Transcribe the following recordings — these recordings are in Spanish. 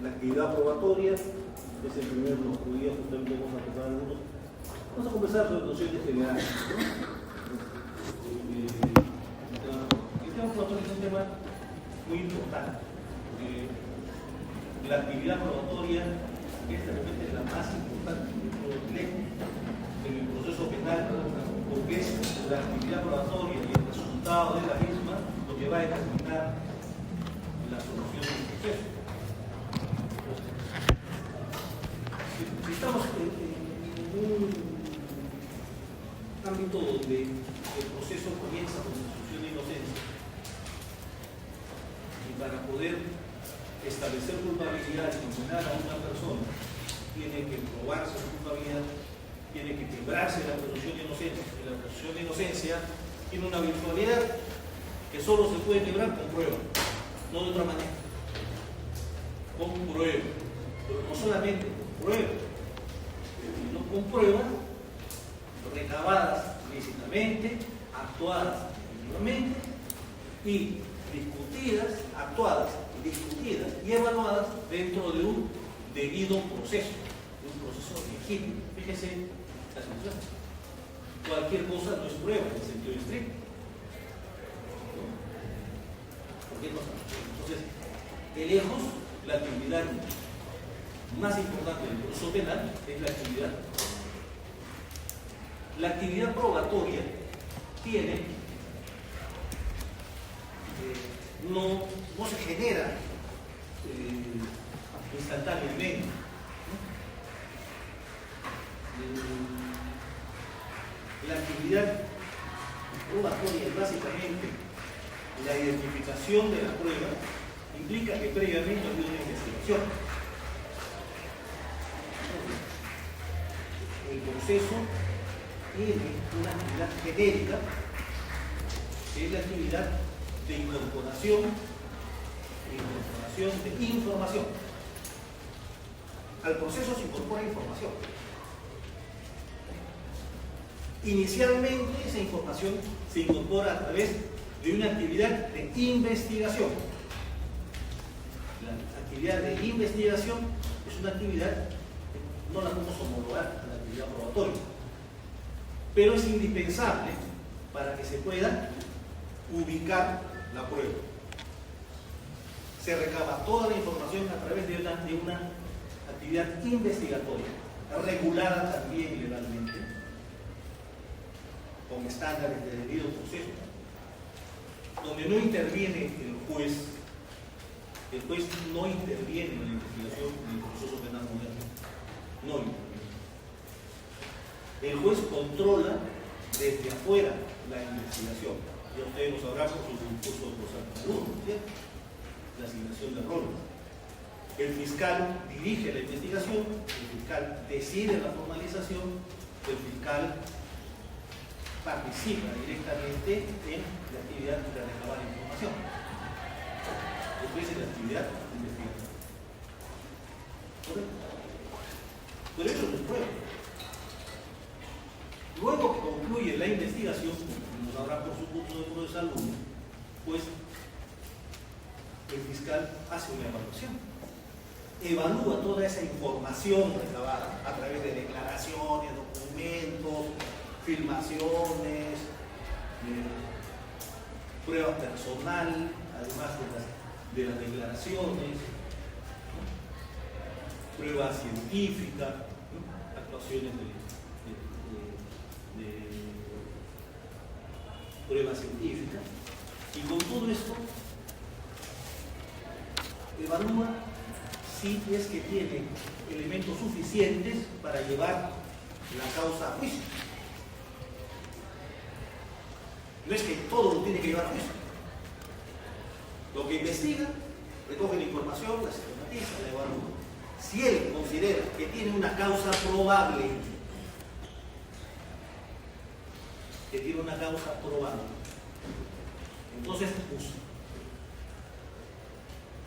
la actividad probatoria es el primer bloque. Hoy día justamente vamos a empezar algunos. Vamos a conversar sobre nociones generales, ¿no? El tema probatorio es un tema muy importante. La actividad probatoria es de repente la más importante en el proceso penal, porque es la actividad probatoria y el resultado de la misma lo que va a determinar la solución del proceso. Si estamos en un ámbito donde el proceso comienza con presunción de inocencia, y para poder establecer culpabilidad y condenar a una persona, tiene que probarse su culpabilidad, tiene que quebrarse la presunción de inocencia. Y la presunción de inocencia tiene una virtualidad que solo se puede quebrar con prueba, no de otra manera. Con prueba, pero no solamente con prueba, sino con pruebas recabadas lícitamente, actuadas efectivamente y discutidas, actuadas, discutidas y evaluadas dentro de un debido proceso, de un proceso legítimo. Fíjense la situación. Cualquier cosa no es prueba en el sentido estricto. Cualquier cosa. Entonces, de lejos, la actividad más importante del proceso penal es la actividad. La actividad probatoria tiene, no se genera instantáneamente. La actividad probatoria es básicamente la identificación de la prueba, implica que previamente ha habido una investigación. El proceso tiene una actividad genérica, que es la actividad de incorporación de información. Al proceso se incorpora información. Inicialmente esa información se incorpora a través de una actividad de investigación. La actividad de investigación es una actividad que no la podemos homologar a la actividad probatoria, pero es indispensable para que se pueda ubicar la prueba. Se recaba toda la información a través de una actividad investigatoria, regulada también legalmente, con estándares de debido proceso, donde no interviene el juez no interviene en la investigación del proceso penal moderno, no interviene. El juez controla desde afuera la investigación. Ya ustedes lo sabrán por sus discursos de los alumnos, ¿cierto? La asignación de roles. El fiscal dirige la investigación, el fiscal decide la formalización, el fiscal participa directamente en la actividad de recabar información. Después es la actividad de investigación. ¿Correcto? Pero eso no es prueba. Luego que concluye la investigación, como nos habrá por su curso de procesal 1, pues el fiscal hace una evaluación. Evalúa toda esa información recabada a través de declaraciones, documentos, filmaciones, prueba personal, además de las declaraciones, ¿no? Prueba científica, ¿no? Actuaciones de prueba científica, y con todo esto evalúa si es que tiene elementos suficientes para llevar la causa a juicio. No es que todo lo tiene que llevar a juicio. Lo que investiga, recoge la información, la sistematiza, la evalúa. Si él considera que tiene una causa probable, entonces usa.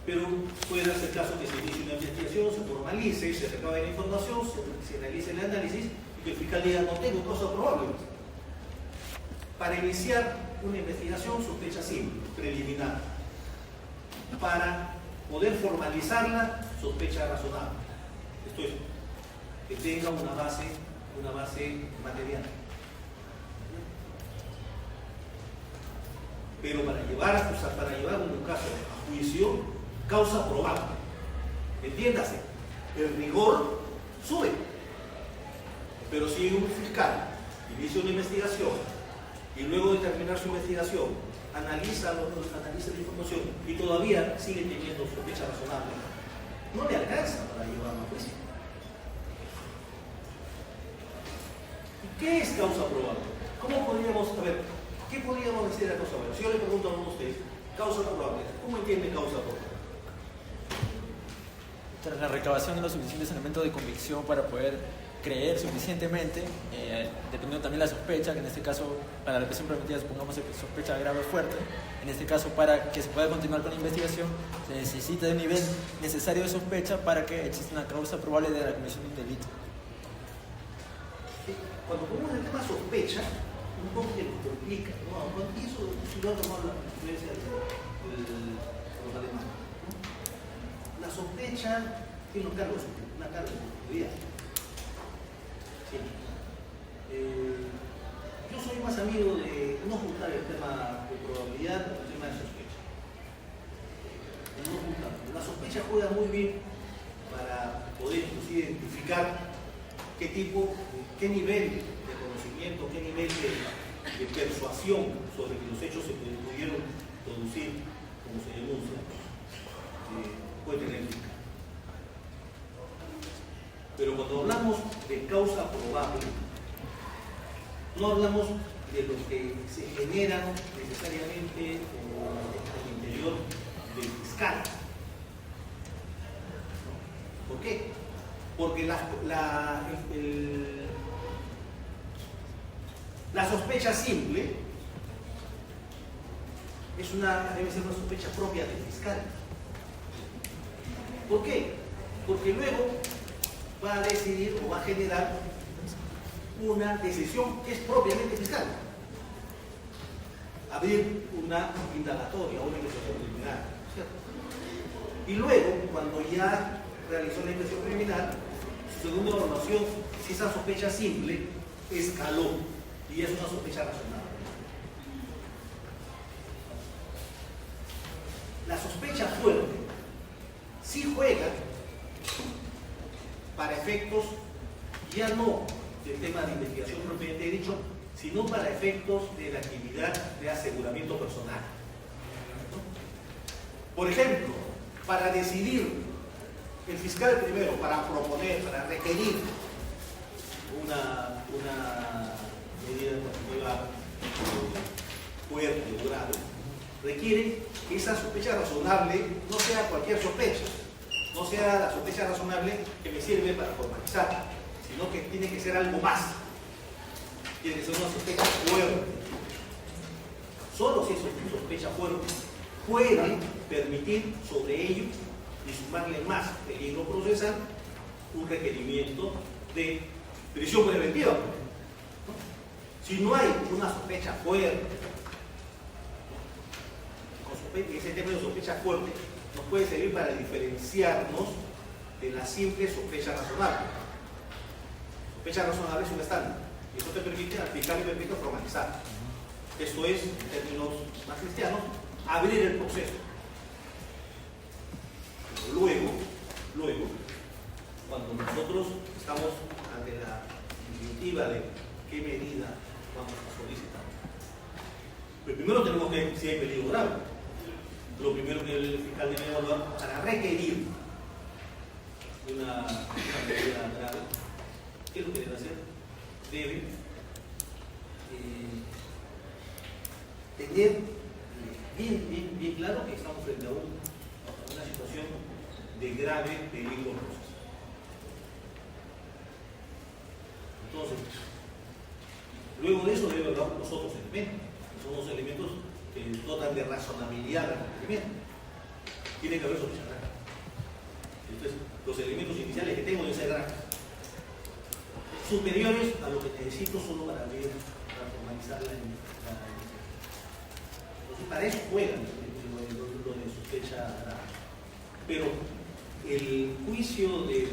Pero puede darse el caso que se inicie una investigación, se formalice, se recabe la información, se realice el análisis y que el fiscal diga: no tengo causa probable. Para iniciar una investigación, sospecha simple, preliminar. Para poder formalizarla, sospecha razonable. Esto es, que tenga una base material. Pero para llevar un caso a juicio, causa probable. Entiéndase, el rigor sube. Pero si un fiscal inicia una investigación y luego de terminar su investigación analiza la información y todavía sigue teniendo sospecha razonable, no le alcanza para llevarlo a juicio. ¿Y qué es causa probable? ¿Cómo podríamos saber? ¿Qué podríamos decir a causa probable? Si yo le pregunto a uno de ustedes, causa probable, ¿cómo entiende causa probable? Tras la recabación de los suficientes elementos de convicción para poder creer suficientemente, dependiendo también de la sospecha, que en este caso para la prisión preventiva supongamos que sospecha grave o fuerte, en este caso para que se pueda continuar con la investigación se necesita de un nivel necesario de sospecha para que exista una causa probable de la comisión de un delito. Cuando ponemos el tema sospecha, un poco que nos complica, ¿no? Y eso si lo ha tomado la influencia de los alemanes, ¿no? La sospecha tiene una carga de subjetividad. Sí. Yo soy más amigo de no juntar el tema de probabilidad con el tema de sospecha. No juntar. La sospecha juega muy bien para poder identificar qué nivel de conocimiento, qué nivel de persuasión sobre que los hechos se pudieron producir, como se denuncia, puede tener fiscal. Pero cuando hablamos de causa probable, no hablamos de lo que se genera necesariamente al interior del fiscal. ¿Por qué? Porque la sospecha simple debe ser una sospecha propia del fiscal. ¿Por qué? Porque luego va a decidir o va a generar una decisión que es propiamente fiscal. Abrir una indagatoria o una investigación preliminar, ¿cierto? Y luego, cuando ya realizó la investigación preliminar, su segunda evaluación, si esa sospecha simple escaló y es una sospecha razonable. La sospecha fuerte sí juega para efectos ya no del tema de investigación propiamente dicho, sino para efectos de la actividad de aseguramiento personal. Por ejemplo, para decidir el fiscal primero, para proponer, para requerir una medida administrativa fuerte o grave, requiere que esa sospecha razonable no sea cualquier sospecha, no sea la sospecha razonable que me sirve para formalizar, sino que tiene que ser algo más. Tiene que ser una sospecha fuerte. Solo si es una sospecha fuerte puede permitir sobre ello y sumarle más peligro procesal un requerimiento de prisión preventiva. Si no hay una sospecha fuerte, ese término de sospecha fuerte nos puede servir para diferenciarnos de la simple sospecha razonable. Sospecha razonable es un estándar y eso te permite al fiscal y permite formalizar. Esto es, en términos más cristianos, abrir el proceso. Pero luego, cuando nosotros estamos ante la disyuntiva de qué medida vamos a solicitar, pues primero tenemos que ver si hay peligro grave. Lo primero que el fiscal debe evaluar para requerir una medida grave, ¿qué es lo que debe hacer? Debe tener bien claro que estamos frente a una situación de grave peligro procesal. Entonces, luego de eso debe evaluar los otros elementos, que son los elementos que dotan de razonabilidad al procedimiento. Tiene que haber sospecha grave. Entonces, los elementos iniciales que tengo deben ser graves, superiores a lo que necesito solo para formalizar la investigación. Entonces, para eso juegan lo de sospecha grave. Pero el juicio de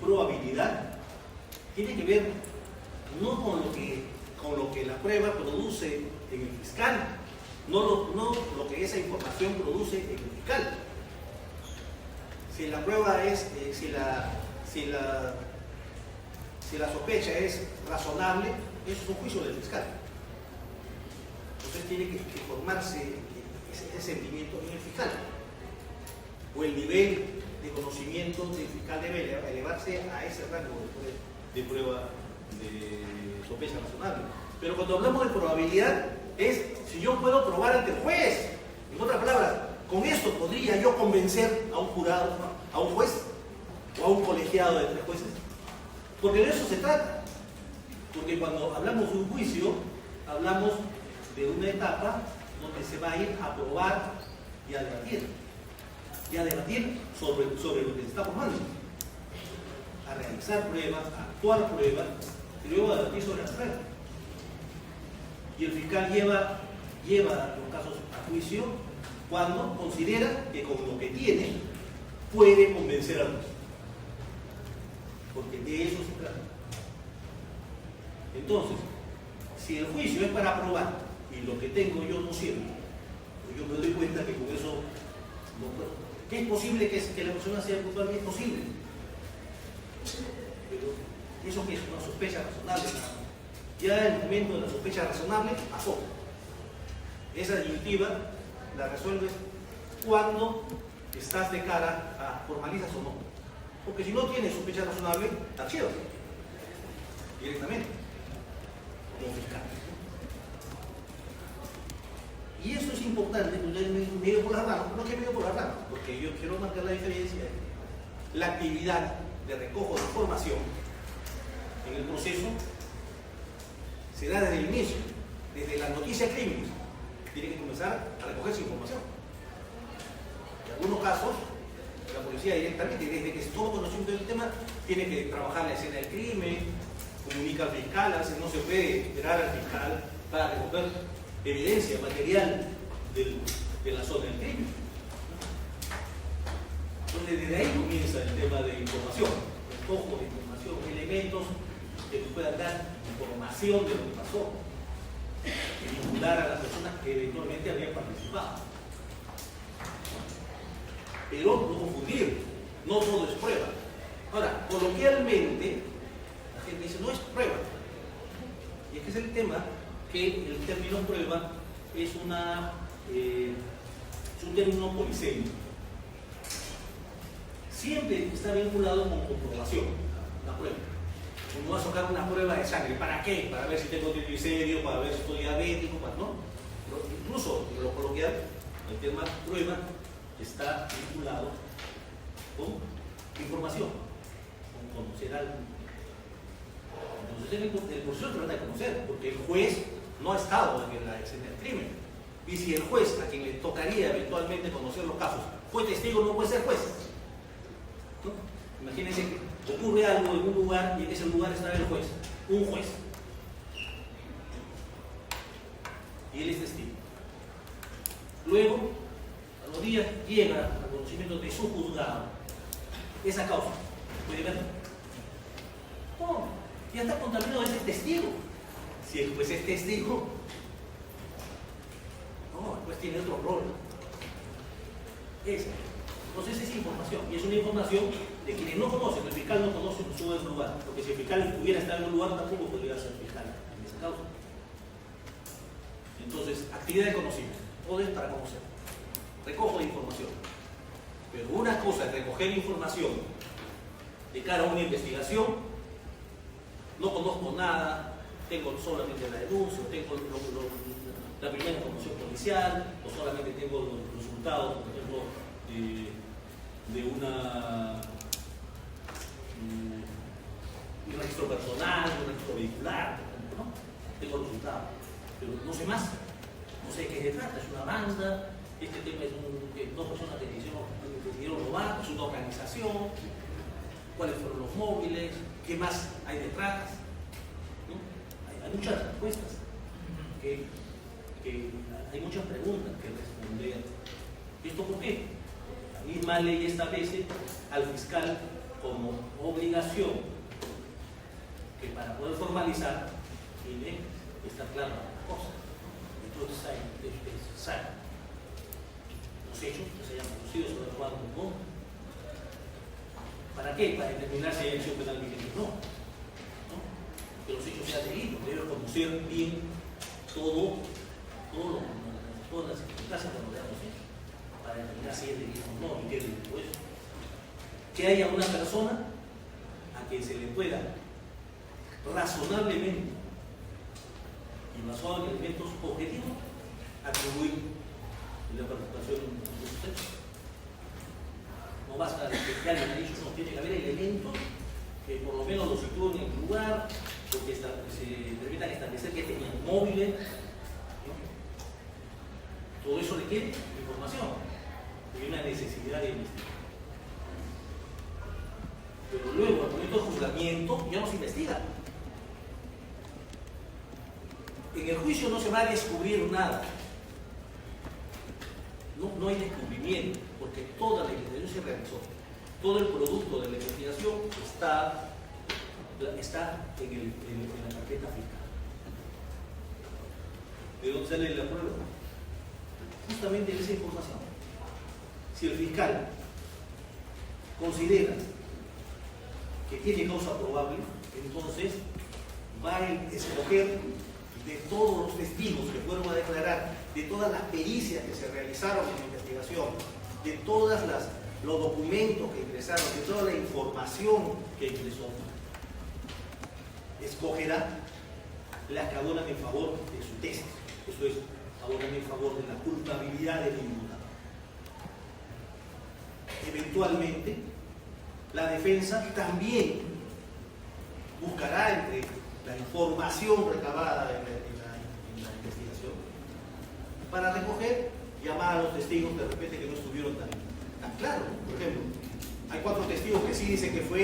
probabilidad tiene que ver no con lo que la prueba produce en el fiscal, no lo que esa información produce en el fiscal. Si la prueba es, si la sospecha es razonable, eso es un juicio del fiscal. Entonces tiene que formarse ese sentimiento en el fiscal. O el nivel de conocimiento del fiscal debe elevarse a ese rango de prueba de sospecha razonable. Pero cuando hablamos de probabilidad, es si yo puedo probar ante el juez. En otras palabras, con esto podría yo convencer a un jurado, a un juez o a un colegiado de 3 jueces. Porque de eso se trata. Porque cuando hablamos de un juicio, hablamos de una etapa donde se va a ir a probar y a debatir. Y a debatir sobre lo que se está probando. A realizar pruebas, a actuar pruebas, y luego a debatir sobre las pruebas. Y el fiscal lleva los casos a juicio cuando considera que con lo que tiene puede convencer a los. Porque de eso se trata. Entonces, si el juicio es para probar y lo que tengo yo no sirve, pues yo me doy cuenta que con eso no puedo. ¿Es posible que la persona sea culpable? Es posible. Pero eso que es una sospecha razonable. Ya el momento de la sospecha razonable pasó. Esa disyuntiva la resuelves cuando estás de cara a formalizas o no. Porque si no tienes sospecha razonable, te archivas directamente como fiscal. Y eso es importante, porque me dio por las ramas, no que me dio por las ramas, porque yo quiero marcar la diferencia. La actividad de recojo de información en el proceso se da desde el inicio, desde la noticia de crímenes. Tiene que comenzar a recogerse información. En algunos casos, la policía directamente, desde que se toma conocimiento del tema, tiene que trabajar la escena del crimen, comunica al fiscal, a veces no se puede esperar al fiscal para recoger evidencia material de la zona del crimen. Entonces, desde ahí comienza el tema de información, recojo de información, elementos que nos puedan dar información de lo que pasó, y vincular a las personas que eventualmente habían participado. Pero no confundir, no todo es prueba. Ahora, coloquialmente, la gente dice, no es prueba. Y es que es el tema que el término prueba es un término polisémico. Siempre está vinculado con comprobación, la prueba. Uno va a sacar una prueba de sangre, ¿para qué? Para ver si tengo triglicéridos, para ver si estoy diabético, ¿no? Pero incluso en lo coloquial, el tema prueba está vinculado con información, con conocer algo. Entonces el proceso se trata de conocer, porque el juez no ha estado en la escena del crimen. Y si el juez, a quien le tocaría eventualmente conocer los casos, fue testigo, no puede ser juez. ¿No? Imagínense que ocurre algo en un lugar y en ese lugar está el juez, un juez. Y él es testigo. Luego, a los días llega al conocimiento de su juzgado esa causa. ¿Puede ver? No, ya está contaminado ese testigo. Si el juez es testigo, no, el juez tiene otro rol. Entonces es información, y es una información de quienes no conocen. El fiscal no conoce su lugar, porque si el fiscal pudiera estar en un lugar, tampoco podría ser fiscal en esa causa. Entonces, actividad de conocimiento, todo es para conocer. Recojo de información. Pero una cosa es recoger información de cara a una investigación. No conozco nada, tengo solamente la denuncia, tengo la primera información policial, o solamente tengo los resultados, por ejemplo, de un registro personal, un registro vehicular, por ejemplo, ¿no? Tengo los resultados, pero no sé más, no sé de qué se trata, es una banda, este tema es dos personas que decidieron robar, es una organización, cuáles fueron los móviles, qué más hay detrás, ¿no? Hay muchas respuestas, hay muchas preguntas que responder. ¿Esto por qué? La misma ley establece al fiscal como obligación que para poder formalizar tiene que estar clara la cosa. Entonces hay los hechos que se hayan producido sobre el cuadro de fondo. ¿Para qué? Para determinar si hay acción penal vigente o no. Que los hechos sean seguidos, debe conocer bien todas las circunstancias que rodean los hechos, para determinar si es delito o no, y qué delito es. Que haya una persona a quien se le pueda razonablemente y basado en elementos objetivos atribuir la participación de sus hechos. No basta que ya le han dicho, no, tiene que haber elementos que por lo menos lo sitúen en el lugar, porque se permitan establecer que tenían móviles, ¿no? Todo eso requiere información y una necesidad de investigar. Pero luego, al momento de juzgamiento, ya no se investiga. En el juicio no se va a descubrir nada. No hay descubrimiento, porque toda la investigación se realizó. Todo el producto de la investigación está en la carpeta fiscal. ¿De dónde sale la prueba? Justamente de esa información. Si el fiscal considera que tiene causa probable, entonces va a escoger de todos los testigos que fueron a declarar, de todas las pericias que se realizaron en la investigación, de todos los documentos que ingresaron, de toda la información que ingresó, escogerá las que abonan en favor de su tesis. Eso es, abonan en favor de la culpabilidad del imputado. Eventualmente, la defensa también buscará entre la información recabada en la investigación para recoger, llamar a los testigos de repente que no estuvieron tan claros. Por ejemplo, hay 4 testigos que sí dicen que fue,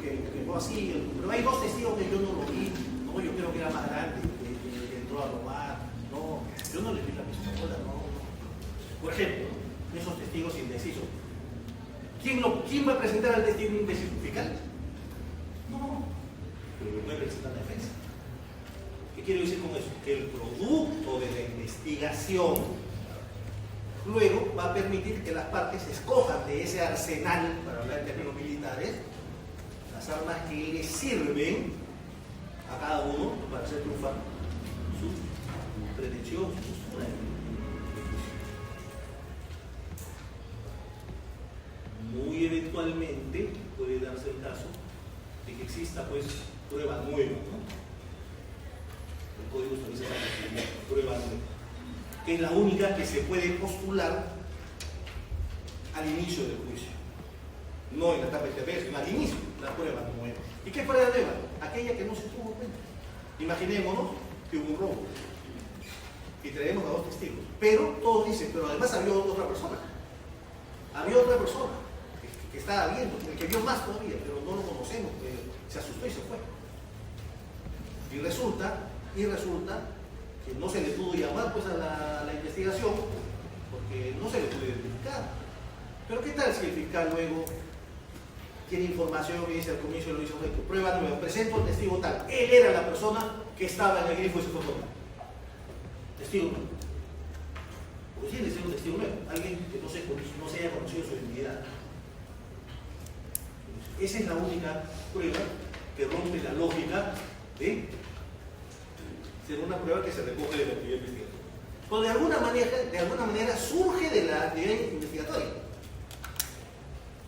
que fue así, pero hay 2 testigos que yo no lo vi. No, yo creo que era más grande, que entró a robar. No, yo no le vi la pistola, no. Por ejemplo, esos testigos indecisos. ¿Quién va a presentar al testigo indeciso? ¿Fiscal? No, pero lo puede presentar la defensa. ¿Qué quiero decir con eso? Que el producto de la investigación luego va a permitir que las partes escojan de ese arsenal, para hablar en términos militares, las armas que les sirven a cada uno para hacer triunfar su pretensión, su postura. Muy eventualmente puede darse el caso de que exista pues prueba nueva, ¿no? El código establece esa posibilidad, prueba nueva, que es la única que se puede postular al inicio del juicio, no en la etapa intermedia, sino al inicio, la prueba nueva. ¿Y qué prueba nueva? Aquella que no se tuvo en cuenta. Imaginémonos que hubo un robo y traemos a 2 testigos, pero todos dicen, pero además había otra persona que estaba viendo, el que vio más todavía, pero no lo conocemos, se asustó y se fue. Y resulta que no se le pudo llamar pues a la investigación porque no se le pudo identificar. Pero ¿qué tal si el fiscal luego tiene información y dice al comienzo lo hizo prueba nueva, presento al testigo tal, él era la persona que estaba en el grifo y se fue con él? Testigo nuevo. Porque tiene que ser un testigo nuevo, alguien que no se haya conocido su identidad. Esa es la única prueba que rompe la lógica de ser una prueba que se recoge de la actividad investigatoria. Pero de alguna manera surge de la actividad investigatoria.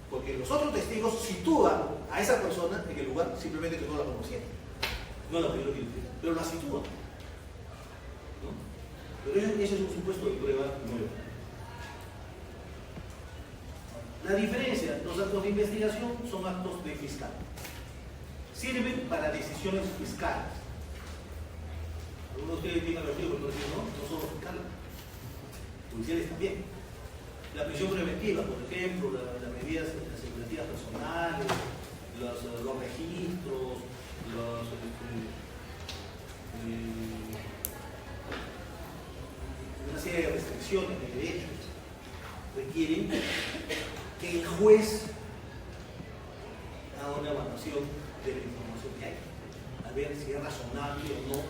Porque los otros testigos sitúan a esa persona en el lugar simplemente que no la conocían. No la pudieron identificar, pero la sitúan. ¿No? Pero ese es un supuesto de prueba nueva. La diferencia, los actos de investigación son actos de fiscal. Sirven para decisiones fiscales. Algunos de ustedes tienen los tíos, pero no son fiscales. Policiales también. La prisión preventiva, por ejemplo, las medidas seguridad personales, los registros, una serie de restricciones de derechos requieren el juez haga una evaluación de la información que hay, a ver si es razonable o no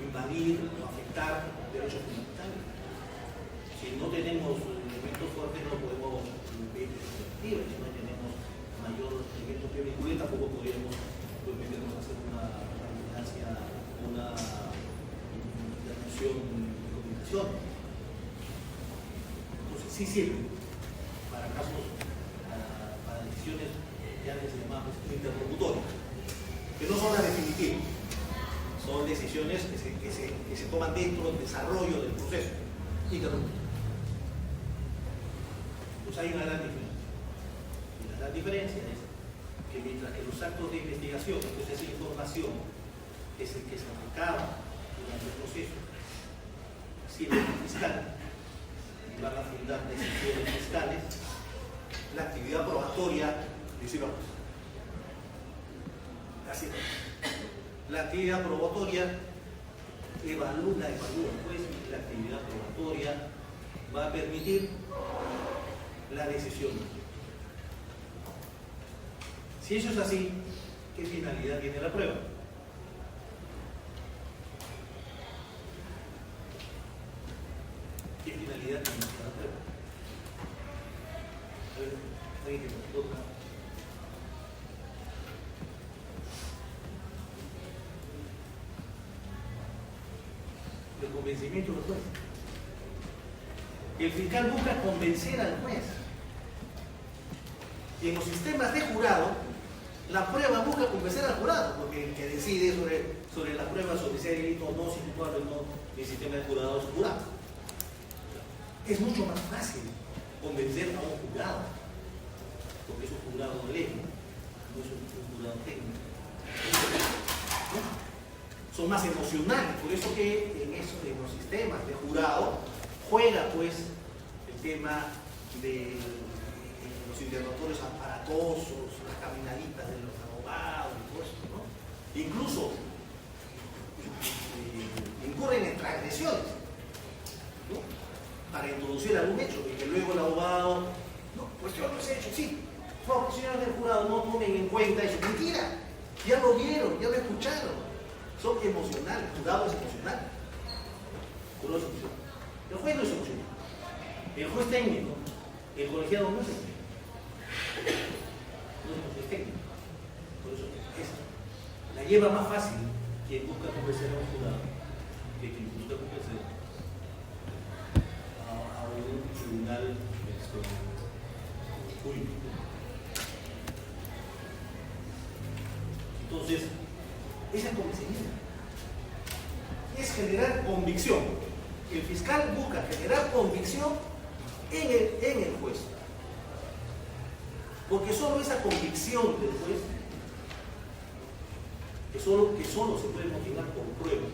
invadir o afectar derechos fundamentales. Si no tenemos elementos fuertes, no podemos ver perspectiva. Si no tenemos mayor elementos que vinculen, tampoco podríamos meternos a hacer una vigilancia, una intervención de comunicación. Entonces, sí sirve para casos, para decisiones que antes se llamaban interlocutorias, que no son las definitivas, son decisiones que se toman dentro del desarrollo del proceso interlocutorio. Pues hay una gran diferencia. Y la gran diferencia es que mientras que los actos de investigación, pues esa información es el que se recaba durante el proceso, si el fiscal van a fundar decisiones fiscales, la actividad probatoria dice vamos. Así es. La actividad probatoria evalúa, pues la actividad probatoria va a permitir la decisión. Si eso es así, ¿qué finalidad tiene la prueba? ¿Qué finalidad tiene la prueba? A ver, alguien que nos toca. El convencimiento del juez. El fiscal busca convencer al juez. Y en los sistemas de jurado, la prueba busca convencer al jurado, porque el que decide sobre la prueba, sobre si hay delito o no, si culpable o no, el sistema de jurado es jurado. Es mucho más fácil convencer a un jurado, porque es un jurado de ley, no es un jurado técnico. ¿No? Son más emocionales, por eso que en los sistemas de jurado juega pues el tema de los interrogatorios aparatosos, las caminaditas de los abogados y todo eso, ¿no? Incluso incurren en transgresiones, ¿no? Para introducir algún hecho, y que luego el abogado, no, pues yo no he hecho, sí, por favor, señores del jurado, no tomen en cuenta eso. Mentira, ya lo vieron, ya lo escucharon. Son emocionales, el jurado es emocional. El juez no es emocional. El juez técnico, el colegiado no es técnico. No es un juez técnico. Por eso la lleva más fácil quien busca convencer a un jurado que quien busca convencer a un tribunal jurídico. Entonces, esa es convencimiento. Es generar convicción. El fiscal busca generar convicción en el juez. Porque solo esa convicción del juez, que solo se puede motivar por prueba,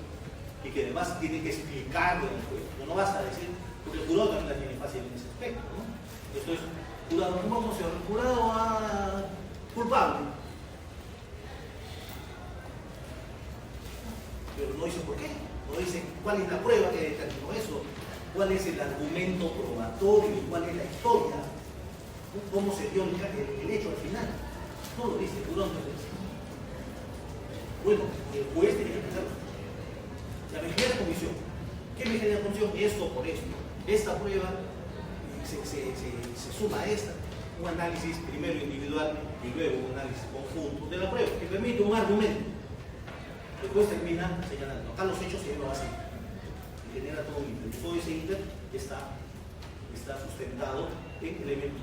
y que además tiene que explicarlo en el juez. No basta decir, porque el jurado también la tiene fácil en ese aspecto, ¿no? Entonces, jurado, ¿cómo se llama? El jurado a culpable. Pero no dice por qué, no dice cuál es la prueba que determinó eso, cuál es el argumento probatorio, cuál es la historia, cómo se dio el hecho al final. No lo dice, el jurado no lo dice. Bueno, el juez tiene que pensarlo. La me genera comisión. ¿Qué me genera comisión? Esto por esto. Esta prueba se suma a esta. Un análisis primero individual y luego un análisis conjunto de la prueba que permite un argumento. El juez termina señalando, acá los hechos se llevan así, y genera todo un íter. Todo ese íter está sustentado en elementos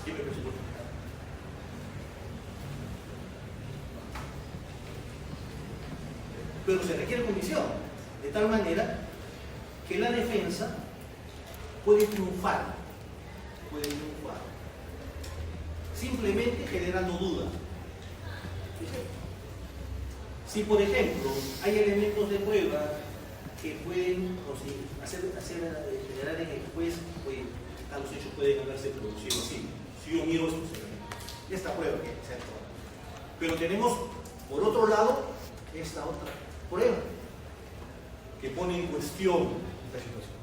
que me presento. Pero se requiere convicción, de tal manera que la defensa puede triunfar, simplemente generando dudas. Si, por ejemplo, hay elementos de prueba que pueden generar en el juez, pues, a los hechos pueden haberse producido así. Si yo miro estos elementos, esta prueba que se ha hecho. Pero tenemos, por otro lado, esta otra prueba que pone en cuestión esta situación.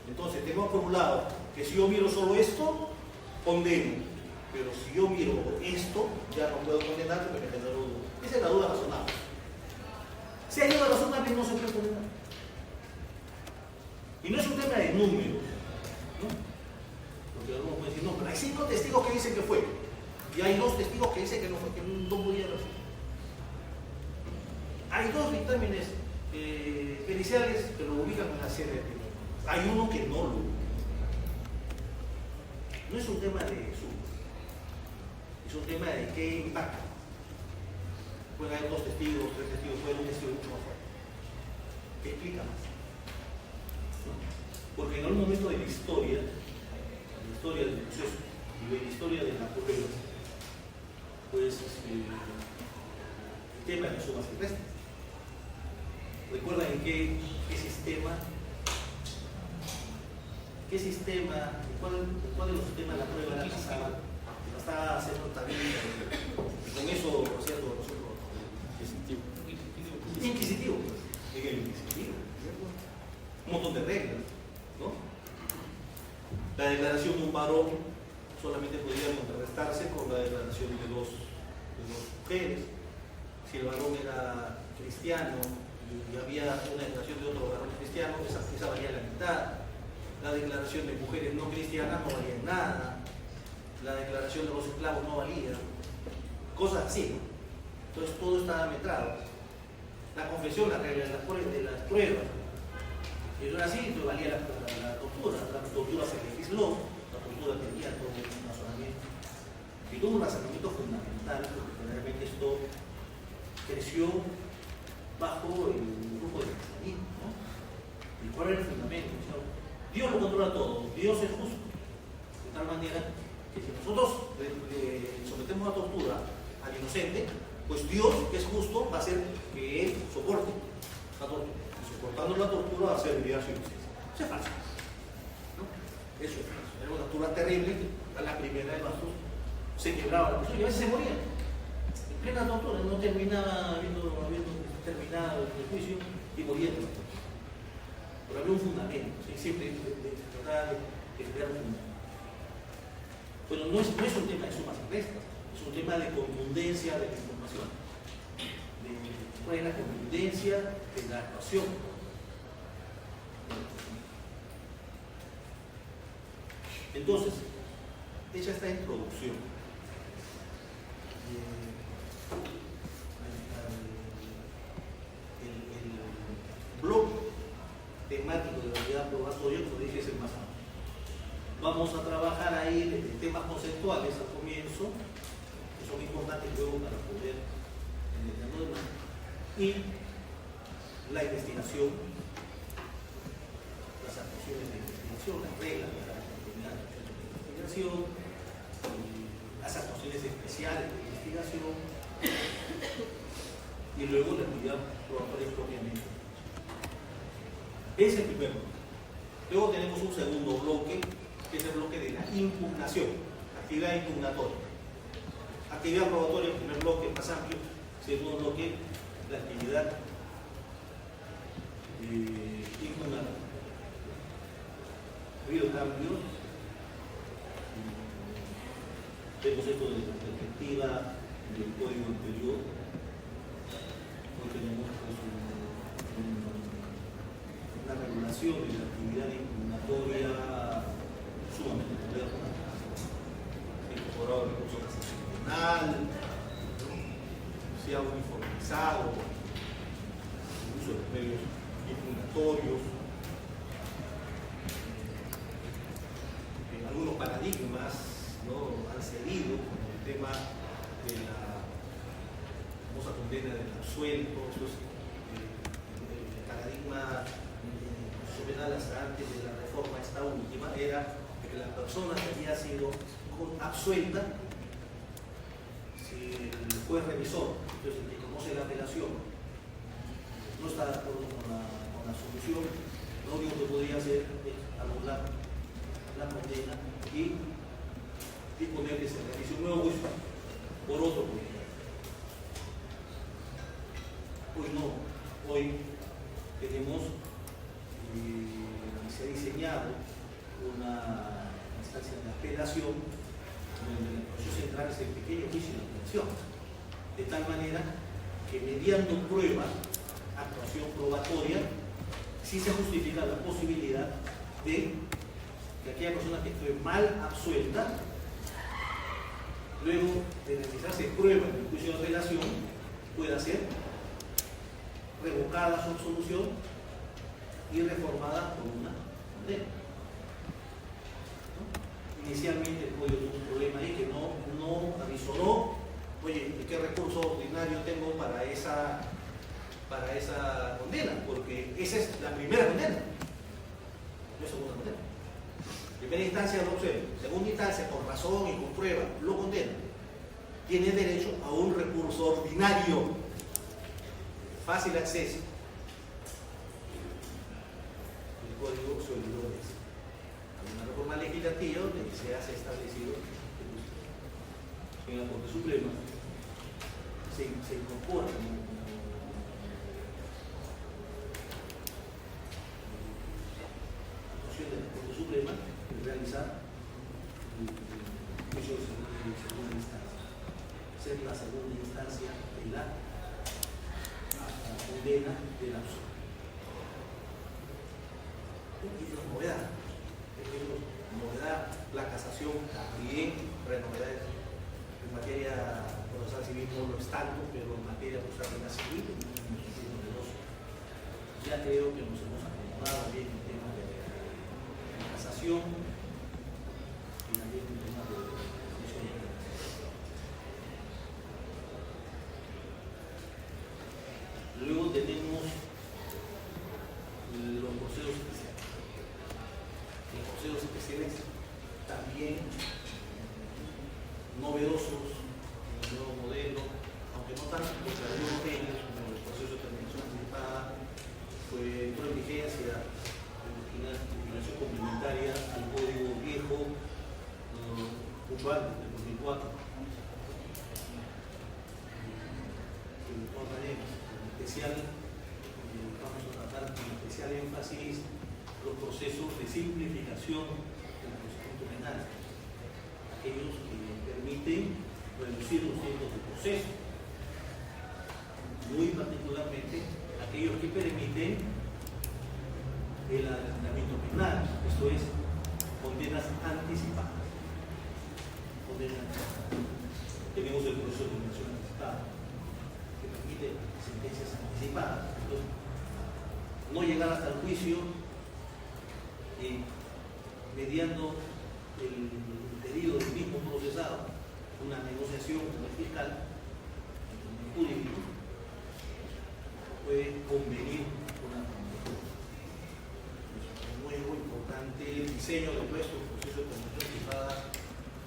Entonces, tenemos por un lado que Que si yo miro solo esto, condeno. Pero si yo miro esto, ya no puedo condenar porque me genero duda. Esa es la duda razonable. Si hay duda razonable, no se puede condenar. Y no es un tema de números, ¿no? Porque algunos pueden decir, no, pero hay 5 testigos que dicen que fue. Y hay 2 testigos que dicen que no fue, que no podía haber sido. Hay 2 dictámenes periciales que lo ubican en la sede. Hay uno que no lo ubica. No es un tema de suma, es un tema de qué impacta. Pueden haber 2 testigos, 3 testigos, puede haber un testigo mucho más fuerte. ¿Qué explica más? ¿No? Porque en algún momento de la historia del proceso y de la historia de la prueba, pues el tema de sumas y restas. ¿Recuerdan en qué sistema? ¿Cuál de los sistemas de la prueba estaba haciendo también? Y con eso, por cierto, nosotros. Inquisitivo. En el inquisitivo. Un montón de reglas, ¿no? La declaración de un varón solamente podía contrarrestarse con la declaración de dos mujeres. Si el varón era cristiano y había una declaración de otro varón cristiano, esa valía la mitad. La declaración de mujeres no cristianas no valía nada. La declaración de los esclavos no valía. Cosas así, ¿no? Entonces todo estaba metrado. La confesión, la regla de las pruebas. Y eso era así, entonces valía la tortura. La tortura se legisló, la tortura tenía todo un razonamiento. Y tuvo un razonamiento fundamental, porque generalmente esto creció bajo el grupo de cristianismo, ¿no? ¿Y cuál era el fundamento? Dios lo controla todo, Dios es justo. De tal manera que si nosotros le sometemos a tortura al inocente, pues Dios, que es justo, va a hacer que él soporte la tortura. Y soportando la tortura va a hacer vivir su inocencia. Eso es falso, ¿no? Eso es falso. Era una tortura terrible, a la primera de bastos se quebraba la persona y a veces se moría. En plena tortura, no terminaba habiendo terminado el juicio y moría. Pero había un fundamento, ¿sí? Siempre trataba de crear un fundamento. Pero no es un tema de sumas y restas, es un tema de contundencia de la información. ¿Cuál es la contundencia de la actuación? Entonces, hecha esta introducción, el bloque temático de la unidad probatoria, como dije, es el más amplio. Vamos a trabajar ahí temas conceptuales al comienzo, que son importantes luego para poder entenderlo demás, y la investigación, las actuaciones de investigación, las reglas de la investigación, las actuaciones especiales de investigación, y luego la actividad probatoria propiamente. Es el primer bloque. Luego tenemos un segundo bloque, que es el bloque de la impugnación, actividad impugnatoria. Actividad probatoria, el primer bloque más amplio. Segundo bloque, la actividad impugnatoria. Ha habido cambios. Vemos esto desde la perspectiva del código anterior. Hoy tenemos una regulación de la actividad impugnatoria sumamente moderna. Se ha incorporado el recurso casacional, se ha uniformizado el uso de los medios impugnatorios. Algunos paradigmas, ¿no?, han cedido con el tema de la famosa condena del absuelto. El paradigma penal hasta antes de la reforma esta última era que la persona que había sido absuelta, si el juez revisor, entonces el que conoce la apelación, no está de acuerdo con la solución, lo único que podría hacer es anular la condena y disponer que se realice un nuevo juicio por otro juez. Hoy no, hoy tenemos se ha diseñado una instancia de apelación, donde el proceso central es el pequeño juicio de apelación, de tal manera que mediando prueba, actuación probatoria, sí se justifica la posibilidad de que aquella persona que fue mal absuelta, luego de realizarse prueba en el juicio de apelación, pueda ser revocada su absolución y reformada por una condena. ¿No? Inicialmente el código tuvo un problema ahí que no avisó, oye, ¿qué recurso ordinario tengo para esa condena? Porque esa es la primera condena, no es segunda condena. Primera instancia lo observa, segunda instancia con razón y con prueba lo condena. Tiene derecho a un recurso ordinario, fácil acceso. El código se olvidó de eso. Hay una reforma legislativa donde se hace establecido que en la Corte Suprema se incorpora como actuación de la Corte Suprema en realizar el juicio de segunda instancia, ser la segunda instancia de la condena del absurdo. Y la novedad, la casación también, novedades en materia procesal civil no lo es tanto, pero en materia procesal penal civil es novedoso. Ya creo que nos hemos acomodado bien en tema de casación y también en tema de juicio de apelación. Luego tenemos los procesos especiales. Los procesos especiales también novedosos en el nuevo modelo, aunque no tanto porque algunos de ellos, como el proceso de terminación anticipada, fue una vigencia de legislación complementaria al código viejo, mucho antes del 2004. De todas maneras, vamos a tratar con especial énfasis los procesos de simplificación del procedimiento penal, aquellos que permiten reducir los tiempos de proceso, muy particularmente aquellos que permiten el adelantamiento penal, esto es, condenas anticipadas. Tenemos el proceso de condenación anticipada, que permite sentencias anticipadas. Entonces, no llegar hasta el juicio mediando el pedido del mismo procesado, una negociación con el fiscal, con el jurídico, puede convenir con la condena. Es muy importante el diseño de nuestro proceso de condenación anticipada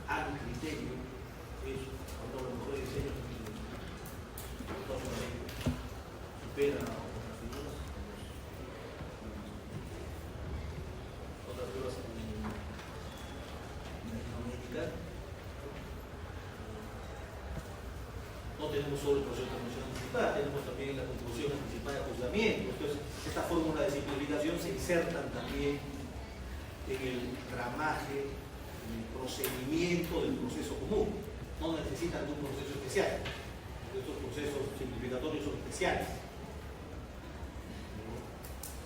al criterio, es cuando a lo mejor el diseño supera otras pruebas en Latinoamérica. No tenemos solo el proceso de condenación anticipada, tenemos también la contribución anticipada de juzgamiento. Entonces, esta fórmula de simplificación se insertan también en el ramaje, en el procedimiento del proceso común. No necesitan de un proceso especial. Estos procesos simplificatorios son especiales.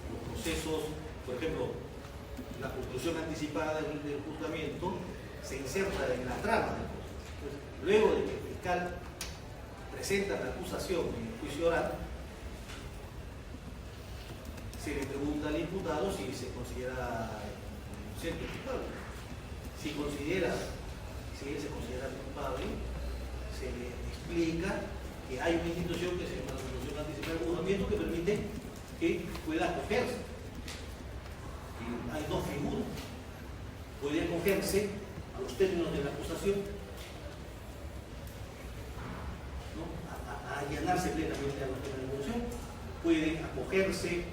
Los procesos, por ejemplo, la conclusión anticipada del juzgamiento se inserta en la trama del proceso. Entonces, luego de que el fiscal presenta la acusación en el juicio oral, se le pregunta al imputado si se considera inocente o culpable. Si él se considera culpable, se le explica que hay una institución que se llama la conclusión anticipada del juzgamiento que permite que pueda acogerse. Y hay dos figuras. Puede acogerse a los términos de la acusación, ¿no? a allanarse plenamente a los términos de la acusación. Puede acogerse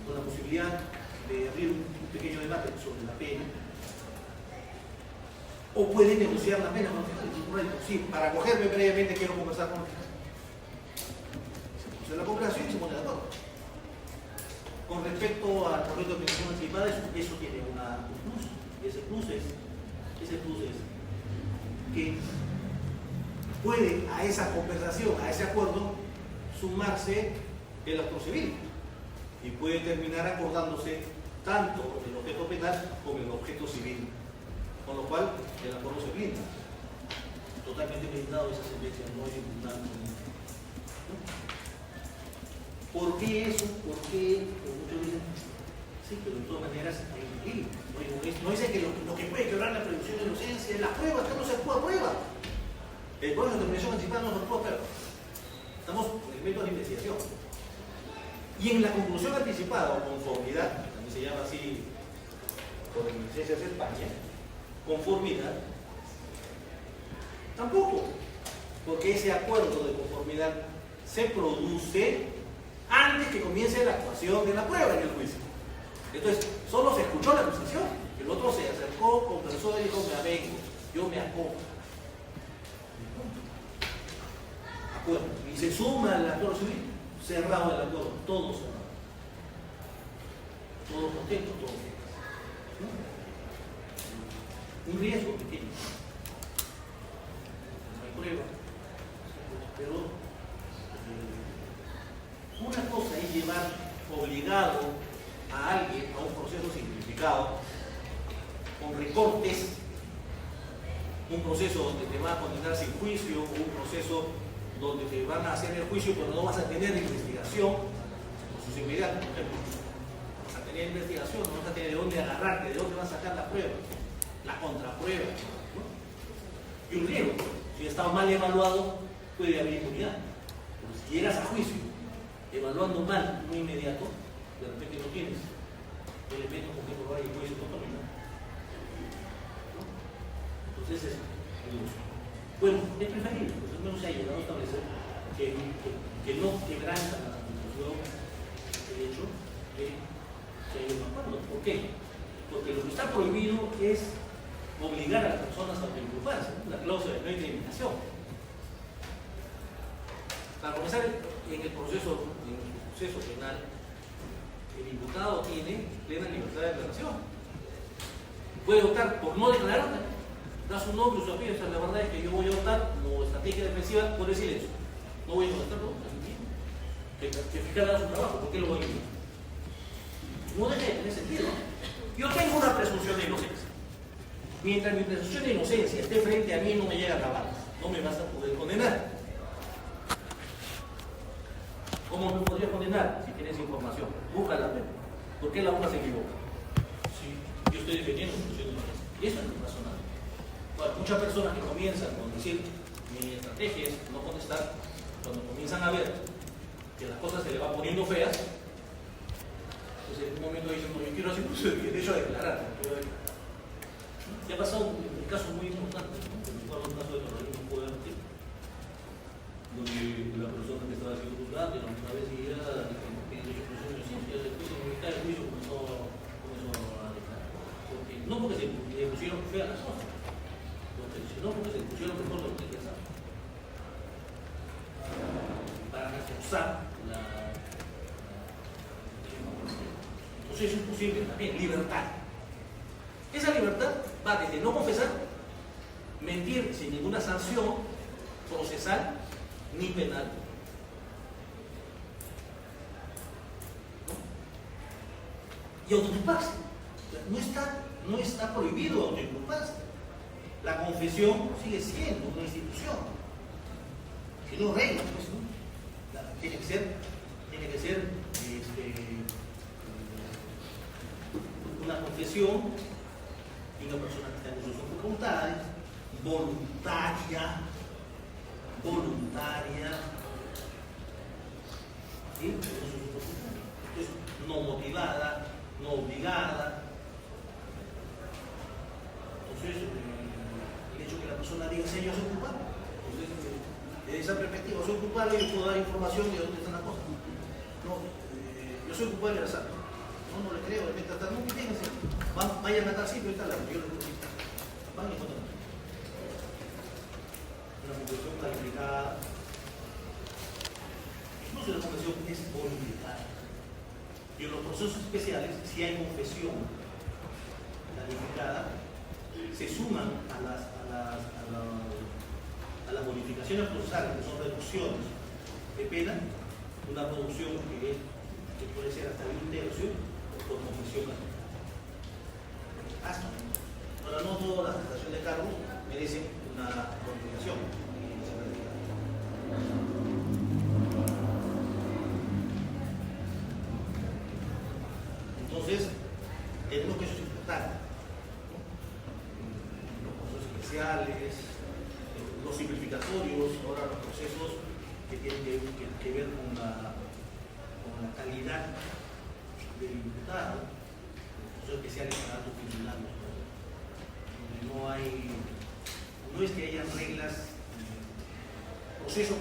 con la posibilidad de abrir un pequeño debate sobre la pena, o puede negociar la pena con el fiscal. Sí, para acogerme previamente quiero conversar con el fiscal. Se produce la conversación y se pone de acuerdo. Con respecto al proyecto de pensión anticipada, eso tiene un plus. Ese plus es que puede a esa conversación, a ese acuerdo, sumarse el actor civil y puede terminar acordándose tanto el objeto penal como el objeto civil, con lo cual el acuerdo se blinda. Totalmente blindado esa sentencia, no hay ninguna. ¿Por qué eso? ¿Por qué? Como muchos dicen, sí, pero de todas maneras hay un límite. No dice que lo que puede quebrar la presunción de inocencia es la prueba, que no se actúa prueba. El proceso de determinación anticipada no se actúa prueba. Estamos en el método de investigación. Y en la conclusión anticipada o conformidad, que también se llama así por licencias de España, conformidad, tampoco, porque ese acuerdo de conformidad se produce antes que comience la actuación de la prueba en el juicio. Entonces, solo se escuchó la acusación, el otro se acercó, conversó y dijo, me avengo, yo me acojo. Acuerdo. Y se suma al acuerdo civil, cerrado el acuerdo, todo cerrado. Todo contento, todo feliz. Un riesgo pequeño. No hay prueba. Pero una cosa es llevar obligado a alguien a un proceso simplificado, con recortes, un proceso donde te van a condenar sin juicio, o un proceso donde te van a hacer el juicio pero no vas a tener investigación, por sus inmediatos, por ejemplo. Vas a tener investigación, no vas a tener de dónde agarrarte, de dónde vas a sacar la prueba, la contraprueba, ¿no? Y un riesgo, si está mal evaluado, puede haber impunidad. Pero si llegas a juicio evaluando mal, no inmediato, de repente no tienes elementos con que probar y el juicio contamina. ¿No? Entonces es dudoso. Bueno, es preferible, pues al menos se ha llegado a establecer que no quebranta la Constitución el hecho de que haya un acuerdo. ¿Por qué? Porque lo que está prohibido es obligar a las personas a autoinculparse, ¿no? La cláusula de no incriminación. Para comenzar, en el proceso penal, el imputado tiene plena libertad de declaración. Puede optar por no declararte, da su nombre, su apellido. O sea, la verdad es que yo voy a optar como estrategia defensiva por el silencio. No voy a contestar preguntas. Que el fiscal haga su trabajo, ¿por qué lo voy a imitar? No deja de tener sentido. Yo tengo una presunción de inocencia. Mientras mi presunción de inocencia esté frente a mí, no me llega a acabar. No me vas a poder condenar. ¿Cómo me podría condenar si tienes información? Búscala. ¿Por qué la hoja se equivoca? Sí, yo estoy defendiendo mi presunción de inocencia. Y eso es lo razonable. Bueno, muchas personas que comienzan con decir mi estrategia es no contestar, cuando comienzan a ver que las cosas se le van poniendo feas, pues en un momento dicen, no, yo quiero hacer uso del derecho a declarar. Ya ha pasado un caso muy importante, ¿no? Un caso de terrorismo fuerte, donde la persona que estaba siendo juzgada, una vez seguida, tiene derecho a presunción de inocencia, después de mitad del juicio comenzó a declarar. No porque se le pusieron feas las cosas, sino porque se le pusieron mejor de lo que pensaba. Para reforzar entonces eso es posible también, libertad. Esa libertad va desde no confesar, mentir sin ninguna sanción procesal ni penal. ¿No? Y autoinculparse. No está prohibido autoinculparse. La confesión sigue siendo una institución. Que no regla, pues, ¿no? Tiene que ser una confesión de una persona que está en sus facultades, voluntaria, ¿sí? Entonces, no motivada, no obligada. Entonces, el hecho que la persona diga, sí, yo soy culpable. Entonces, desde esa perspectiva, soy culpable, yo puedo dar información de dónde están las cosas. No, yo soy culpable de la sala. No le creo, de repente hasta no, fíjense, vayan a tal sitio, está la yo le puedo decir. Van y encuentran. Una confesión calificada. Incluso la confesión es voluntaria. Y en los procesos especiales, si hay confesión calificada, se suman a las modificaciones procesales, que son reducciones de pena, una producción que puede ser hasta de 1/3 por confesión calificada. Hasta. Ahora, no todas las prestaciones de cargos merecen una modificación. Entonces, tenemos que eso es importante. Los procesos especiales, los simplificatorios, ahora los procesos que tienen que ver con la calidad del imputado, los procesos especiales para altos funcionarios, donde no es que haya reglas, procesos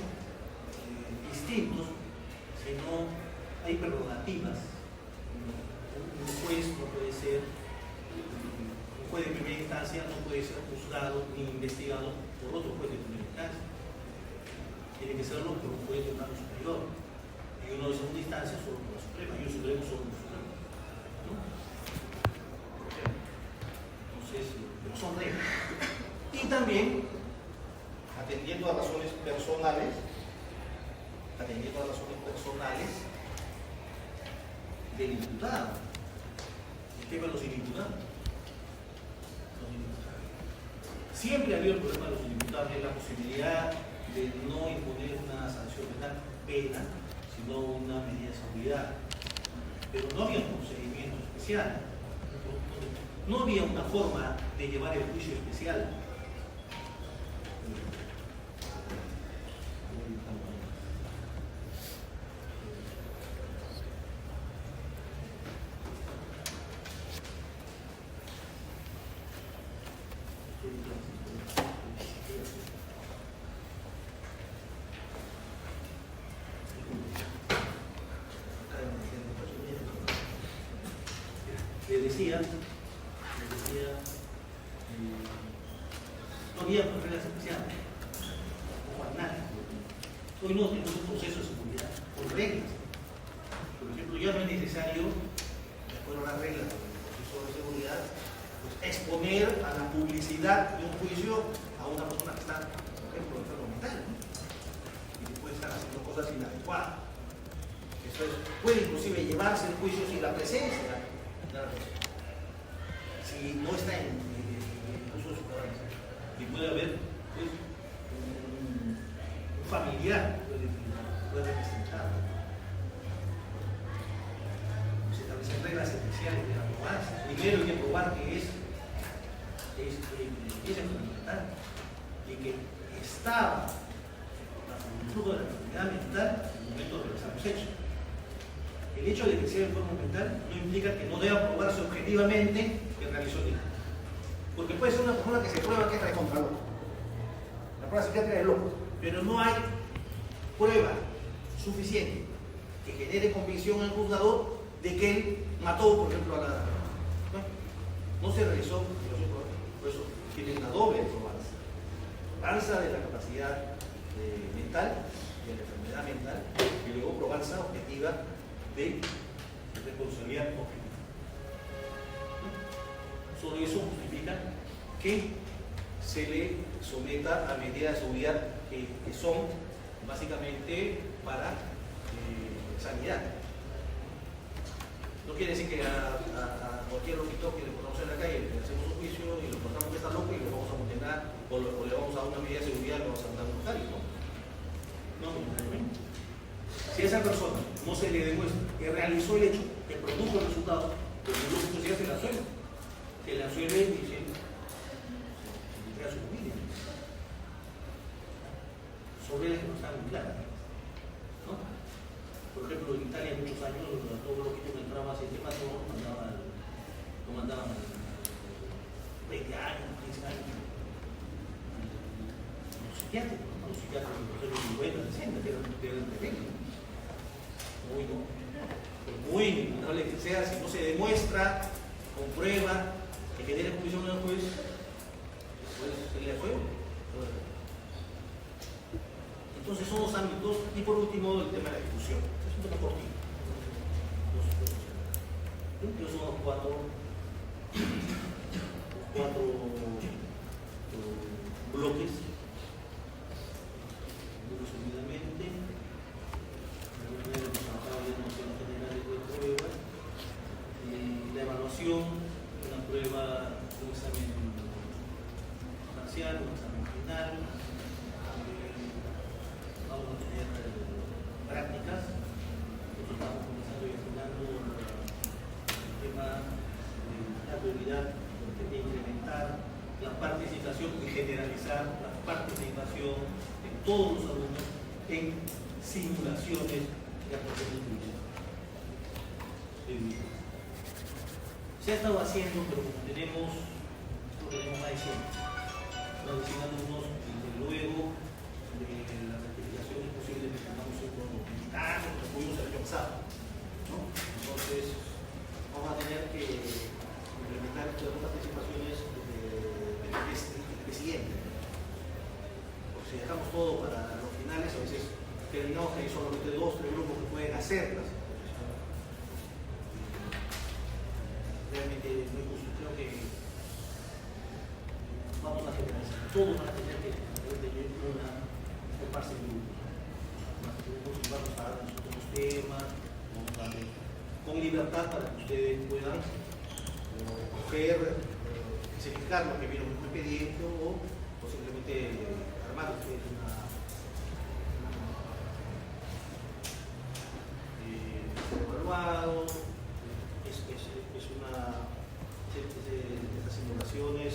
distintos, sino hay prerrogativas. Un juez no puede ser, un juez de primera instancia no puede ser juzgado ni investigado por otro juez de primera instancia. Tiene que serlo por un juez de un rango superior. Y uno de segunda instancia solo por la Suprema, y un Supremo solo por la Suprema. ¿No? Entonces, pero son reglas. Y también, atendiendo a razones personales, del imputado. El tema de los inimputados. Siempre ha habido el problema de los inimputados, es la posibilidad de no imponer una sanción penal, sino una medida de seguridad. Pero no había un procedimiento especial. No había una forma de llevar el juicio especial. Le decía, no había reglas especiales, no hay nada. Hoy no tenemos un proceso de seguridad con reglas. Por ejemplo, ya no es necesario, de acuerdo a las reglas del proceso de seguridad, pues, exponer a la publicidad de un juicio a una persona que está, por ejemplo, enfermo mental, ¿no? Y que puede estar haciendo cosas inadecuadas. Eso puede inclusive llevarse el juicio sin la presencia. Si no está en uso de su cabeza, y puede haber pues, un familiar puede representarlo. Se establecen reglas especiales de la probancia. Primero hay que probar que es fundamental y que estaba bajo el influjo de la enfermedad mental en el momento de realizar los hechos. El hecho de que sea enfermo mental no implica que no deba probarse objetivamente que realizó el delito. Porque puede ser una persona que se prueba que es recontra loco. La prueba psiquiátrica es loco, pero no hay prueba suficiente que genere convicción al juzgador de que él mató, por ejemplo, a la... No se realizó, por eso tiene una doble probanza. Probanza de la capacidad mental, de la enfermedad mental, y luego probanza objetiva de responsabilidad objetiva. Solo eso justifica que se le someta a medidas de seguridad que son básicamente para sanidad. No quiere decir que a cualquier loquito que le ponemos en la calle le hacemos un juicio y lo encontramos que está loco y lo vamos a condenar o le vamos a dar una medida de seguridad y le vamos a mandar un notario, ¿no? No, necesariamente. Si a esa persona no se le demuestra que realizó el hecho, que produjo el resultado, pues no lo que se la suele. Se la suele y dice, se entrega a su familia. Sobre las que no están muy claras. ¿No? Por ejemplo, en Italia muchos años, todo lo que entraba a ese tema, lo mandaban a 20 años, 15 años. Los psiquiátricos, por ejemplo, 50, 60, que eran terribles. Muy lamentable que sea, si no se demuestra con prueba que genere convicción al juez, pues se le fue. Entonces son los ámbitos, y por último el tema de la ejecución. Es un tema cortito. Incluso son cuatro bloques. Muy resumidamente, hemos trabajado en nociones generales de prueba, la evaluación, una prueba, un examen parcial, un examen final, también vamos a tener prácticas. Nosotros estamos comenzando y afinando el tema de la prioridad, que tiene que incrementar la participación y generalizar la participación de todos los alumnos en simulaciones de actuaciones clínicas. Se ha estado haciendo, pero como tenemos más de 100 alumnos, y desde luego de la certificación es posible que tengamos un cronómetro que pudimos haber pasado, ¿no? Entonces, vamos a tener que implementar todas las participaciones del siguiente. Porque si dejamos todo para los finales, a veces terminamos que hay solamente 2 o 3 grupos que pueden hacerlas. Realmente no es justo. Creo que vamos a generalizar. Todos van a tener que tener un parse de grupos. Vamos a dar nosotros temas, vamos a darle con libertad para que ustedes puedan coger, explicar lo que vieron en un expediente o simplemente armar ustedes evaluado. Estas simulaciones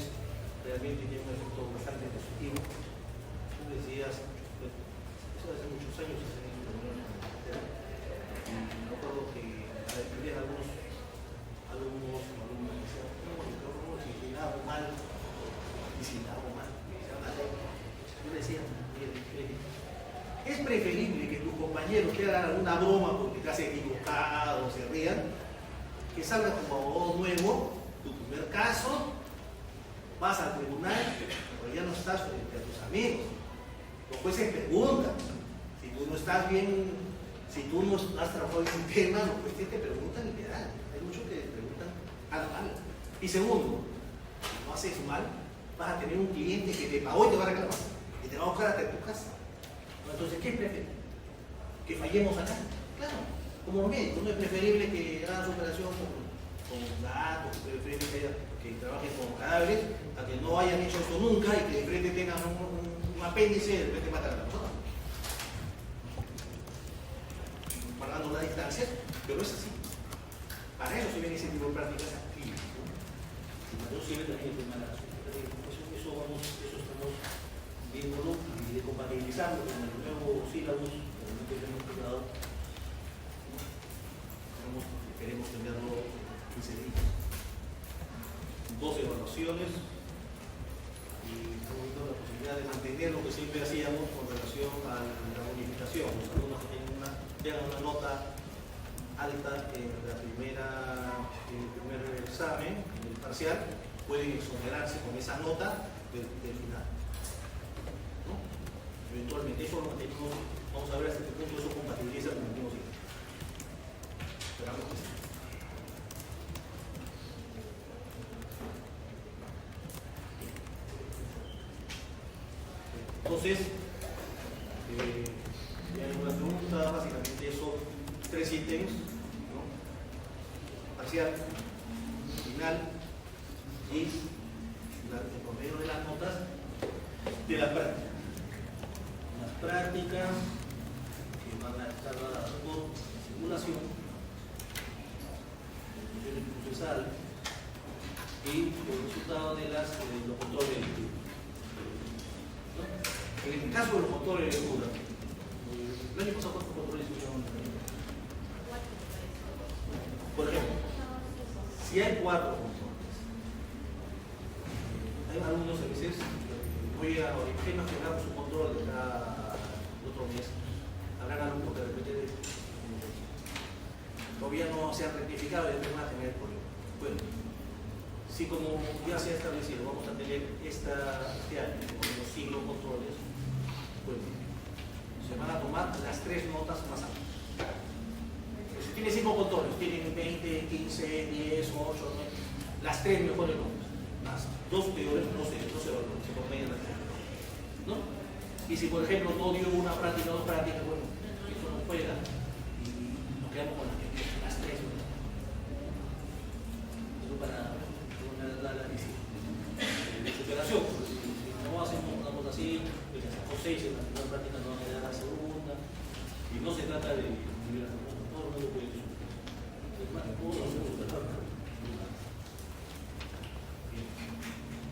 realmente tienen un efecto bastante positivo. Tú decías, eso hace muchos años se han hecho reuniones y me acuerdo que había algunos alumnos que decían, no, si hago mal, y si hago mal, yo decía, es preferible que tus compañeros te hagan alguna broma porque te has equivocado o se rían, que salgas como abogado nuevo, tu primer caso, vas al tribunal, pero ya no estás frente a tus amigos. Los jueces preguntan, si tú no estás bien, si tú no has trabajado en un tema, los jueces te preguntan y te dan. Hay muchos que te preguntan algo mal. Y segundo, si no haces mal, vas a tener un cliente que te pagó y te va a reclamar, y te va a buscar hasta tu casa. Entonces, ¿qué es preferible? ¿Que fallemos acá? Claro, como los médicos, no es preferible que hagan su operación con datos, es preferible que trabajen con cadáveres, a que no hayan hecho esto nunca y que de frente tengan un apéndice y de frente matan a la persona. Guardando las distancias, pero es así. Para eso sirven ese tipo de prácticas activas, ¿no? Para eso sirve también el tema de la eso estamos viéndolo y de compatibilizarlo con el nuevo sílabus que hemos creado. Queremos tenerlo 15 días. 2 evaluaciones y estamos viendo la posibilidad de mantener lo que siempre hacíamos con relación a la bonificación. Los alumnos que tengan una nota alta en el primer examen, en el parcial, pueden exonerarse con esa nota del final. ¿No? Eventualmente eso lo mantenemos, vamos a ver hasta qué punto eso compatibiliza con el mismo ciclo. Esperamos que sí. Entonces, ya hay una pregunta, básicamente son 3 ítems, ¿no? Parcial, final y el promedio de las notas de la práctica. Las prácticas que van a estar dadas por simulación, procesal y el resultado de los controles de lectura. En el caso de los controles de lectura, el año pasado ¿cuántos controles se usaron? Por ejemplo, si hay 4 controles, hay alumnos a veces, voy a orientar que hagamos un control de cada otro mes, habrán alumnos que de repente todavía no se han rectificado y después van a tener problemas. Bueno, si como ya se ha establecido, vamos a tener este año los 5 controles, bueno, se van a tomar las 3 notas más altas. Es tiene 5 controles, tienen 20, 15, 10, 8, 9, las 3 mejores notas, más 2 peores no se valoran, se promedian las 3, ¿no? Y si por ejemplo todo dio una práctica, 2 prácticas, bueno, eso no juega y nos quedamos con las 3, ¿no? Eso para la de superación. Si no hacemos una cosa así, pues hacemos 6 en la primera práctica, no vamos a dar la segunda, y no se trata de todo el mundo puede superar. Es más, todo el mundo puede superar.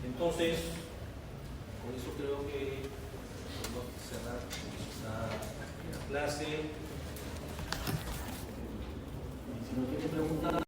Entonces, con eso creo que podemos cerrar esta clase. Si no tiene preguntas.